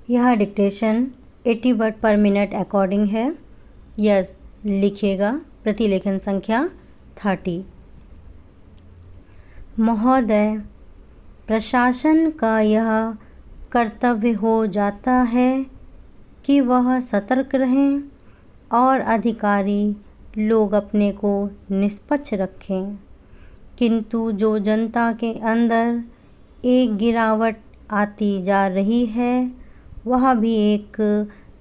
यह dictation 80 word पर minute according है। यस लिखिएगा। प्रतिलेखन संख्या 30। महोदय, प्रशासन का यह कर्तव्य हो जाता है कि वह सतर्क रहें और अधिकारी लोग अपने को निष्पक्ष रखें, किंतु जो जनता के अंदर एक गिरावट आती जा रही है वह भी एक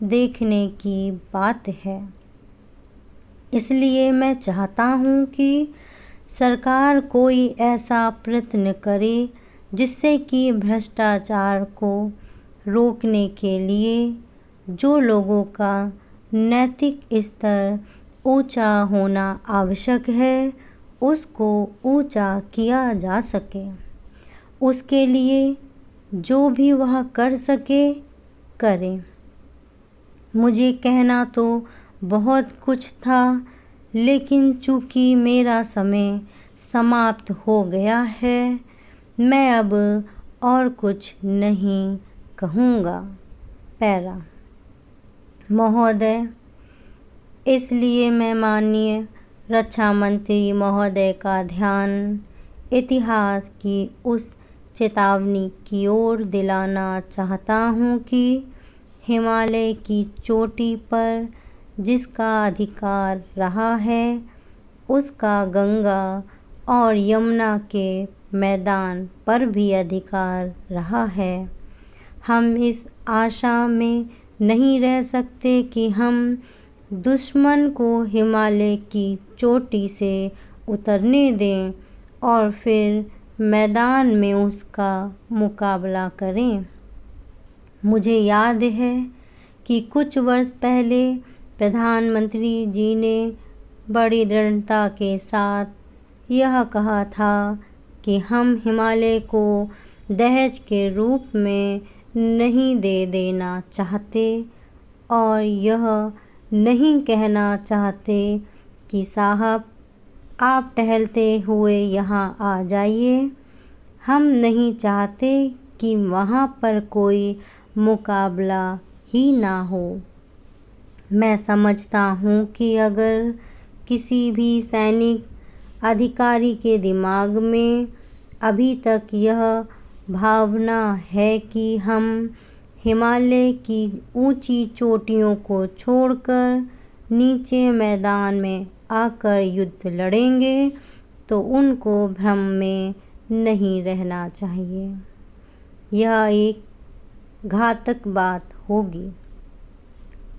देखने की बात है। इसलिए मैं चाहता हूँ कि सरकार कोई ऐसा प्रयत्न करे जिससे कि भ्रष्टाचार को रोकने के लिए जो लोगों का नैतिक स्तर ऊंचा होना आवश्यक है उसको ऊंचा किया जा सके। उसके लिए जो भी वह कर सके करें। मुझे कहना तो बहुत कुछ था, लेकिन चूंकि मेरा समय समाप्त हो गया है मैं अब और कुछ नहीं कहूँगा। पैरा। महोदय, इसलिए मैं माननीय रक्षा मंत्री महोदय का ध्यान इतिहास की उस चेतावनी की ओर दिलाना चाहता हूँ कि हिमालय की चोटी पर जिसका अधिकार रहा है उसका गंगा और यमुना के मैदान पर भी अधिकार रहा है। हम इस आशा में नहीं रह सकते कि हम दुश्मन को हिमालय की चोटी से उतरने दें और फिर मैदान में उसका मुकाबला करें। मुझे याद है कि कुछ वर्ष पहले प्रधानमंत्री जी ने बड़ी दृढ़ता के साथ यह कहा था कि हम हिमालय को दहेज के रूप में नहीं दे देना चाहते और यह नहीं कहना चाहते कि साहब आप टहलते हुए यहाँ आ जाइए। हम नहीं चाहते कि वहाँ पर कोई मुकाबला ही ना हो। मैं समझता हूँ कि अगर किसी भी सैनिक अधिकारी के दिमाग में अभी तक यह भावना है कि हम हिमालय की ऊंची चोटियों को छोड़कर नीचे मैदान में आकर युद्ध लड़ेंगे तो उनको भ्रम में नहीं रहना चाहिए। यह एक घातक बात होगी,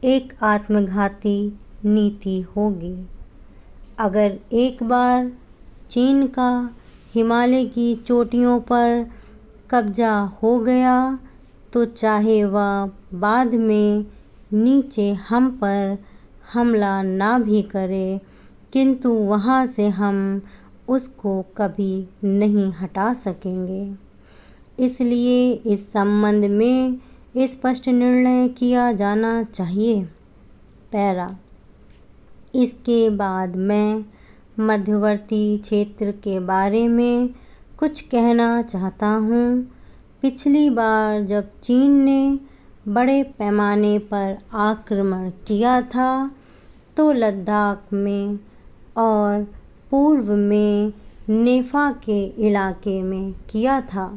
एक आत्मघाती नीति होगी। अगर एक बार चीन का हिमालय की चोटियों पर कब्जा हो गया तो चाहे वह बाद में नीचे हम पर हमला ना भी करे, किंतु वहाँ से हम उसको कभी नहीं हटा सकेंगे। इसलिए इस संबंध में स्पष्ट निर्णय किया जाना चाहिए। पैरा। इसके बाद मैं मध्यवर्ती क्षेत्र के बारे में कुछ कहना चाहता हूँ। पिछली बार जब चीन ने बड़े पैमाने पर आक्रमण किया था तो लद्दाख में और पूर्व में नेफा के इलाके में किया था।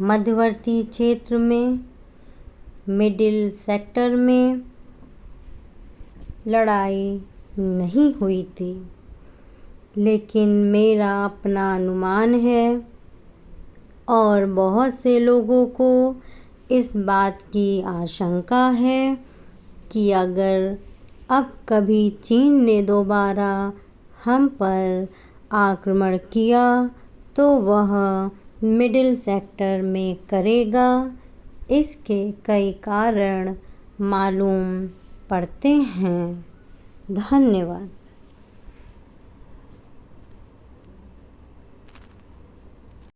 मध्यवर्ती क्षेत्र में मिडिल सेक्टर में लड़ाई नहीं हुई थी, लेकिन मेरा अपना अनुमान है और बहुत से लोगों को इस बात की आशंका है कि अगर अब कभी चीन ने दोबारा हम पर आक्रमण किया तो वह मिडिल सेक्टर में करेगा। इसके कई कारण मालूम पड़ते हैं। धन्यवाद।